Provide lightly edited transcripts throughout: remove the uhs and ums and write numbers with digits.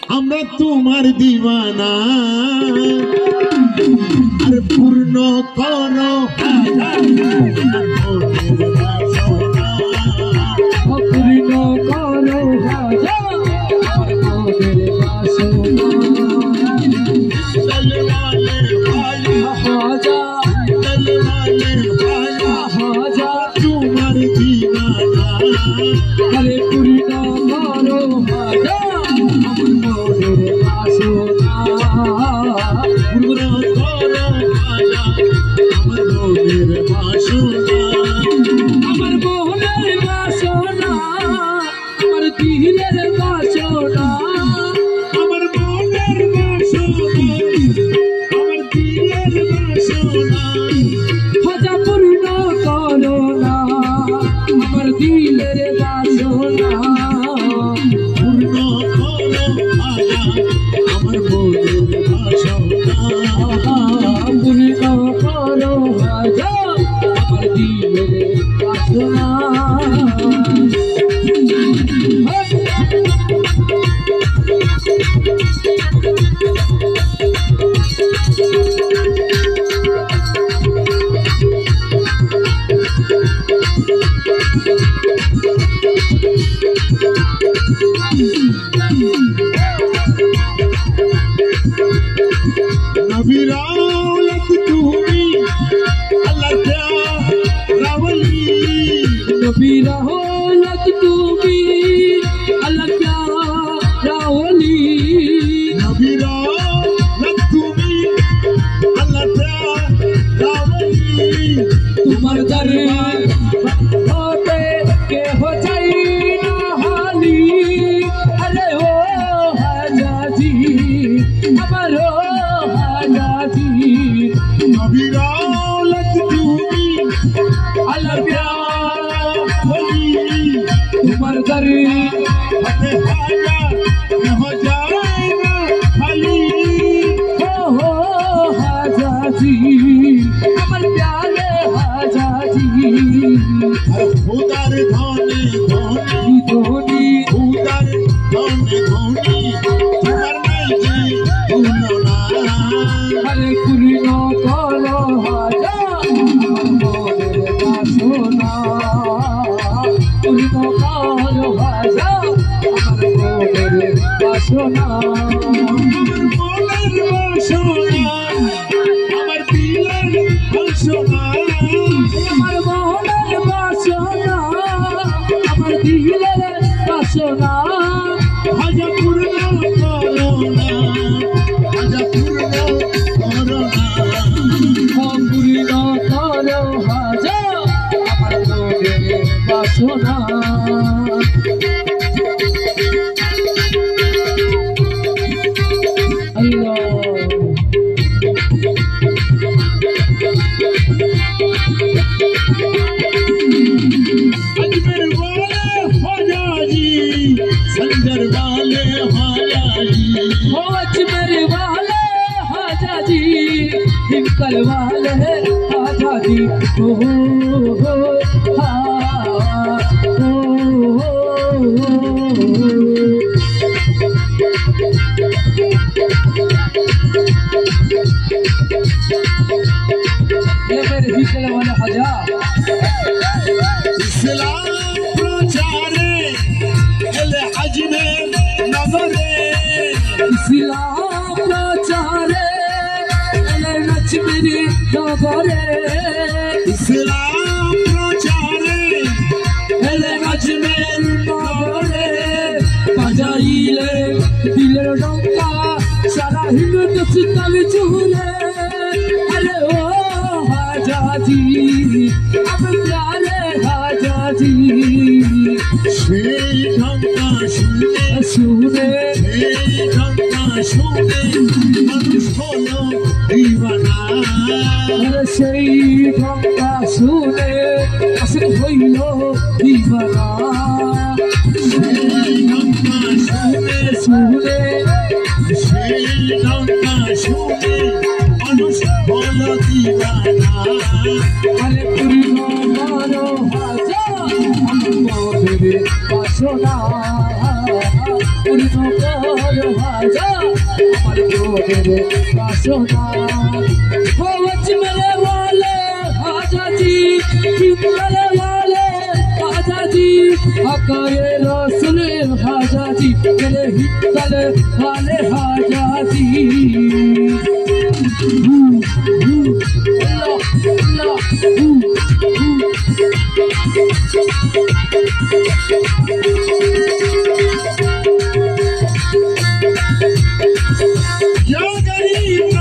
আমরা তোমার দিওয়ানা আর পূর্ণ করো পূর্ণ করো আমার মনের বাসনা दिल वाले भाई हाजा दिल वाले भाई हाजा तुम्हार दीवाना अरे पूर्ण करो हाजा আমার মনের বাসনা पूर्ण करो भाया আমার মনের বাসনা আমার মনের বাসনা আমার দিলের বাসনা আমার মনের বাসনা আমার দিলের বাসনা হাজা পূর্ণ করো না আমার দিলের বাসনা পূর্ণ করো ভায়া আমার মনের বাসনা পূর্ণ করো হাজা আমার দিলের বাসনা नबी रावलत तुम्ही अल्लाह क्या रावली नबी रावलत तुम्ही अल्लाह क्या रावली नबी रावलत तुम्ही अल्लाह क्या रावली तुम्हार दरबार होते के हो जाई ना हाली अरे ओ हाजाजी हमारो हाजाजी नबी रावलत तुम्ही अल्लाह क्या रावली तुम्हार दरबार फतेह हाजा न हो जाएगा खाली हो हाजाजी हमार प्यारे हाजाजी আর খুদার ধনে ধনে धोनी খুদার ধনে ধনে তোমার নাই যে তুলনা हरे पूर्ण करो हाजा मोरे बासना पूर्ण करो हाजा আমার মোরে বাসনা মনের বাসনা আমার দিলের বাসনা আমার মনের বাসনা আমার দিলের বাসনা হাজা পূর্ণ করো না হাজা পূর্ণ করো না পূর্ণ করো হাজা আমার মনের বাসনা अजमेर वाले हाजा जी संजर वाले हाजा जी हो अजमेर वाले हाजा जी हिमकल वाले हाजा जी हो हा ये मेरे हिमकल वाले हाजा इस्लाम प्रचारे एल अजमेर नगरे इस्लाम प्रचारे एले अजमेरी नगरे इस्लाम प्रचारे एल अजमेर नगरे बाजाइले दिलेर डंका सारा हिंदुस्तान चूले अरे ओ हाजाजी अब प्यारे हाजाजी সেই ঢঙ্কা শুনে सुने সেই ঢঙ্কা শুনে মানুষ হলো দিওয়ানা अरे সেই ঢঙ্কা শুনে আসলে হইল দিবানা সেই ঢঙ্কা শুনে শুনে সেই ঢঙ্কা শুনে মানুষ হলো দিওয়ানা আরে পূর্ণ করো হাজা আমার মনের বাসনা পূর্ণ হাজা আমার মনের বাসনা হওয়াজ মেলে বলে হাজাজি মেলে বলে হাজাজি আকারে রসুলে হাজাজি মেলে হিতলে ভালে হাজাজি या गरीब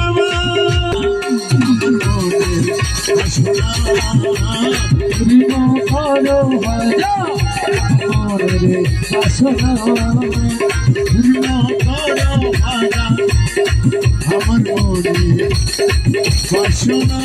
আমার মনে বাসনা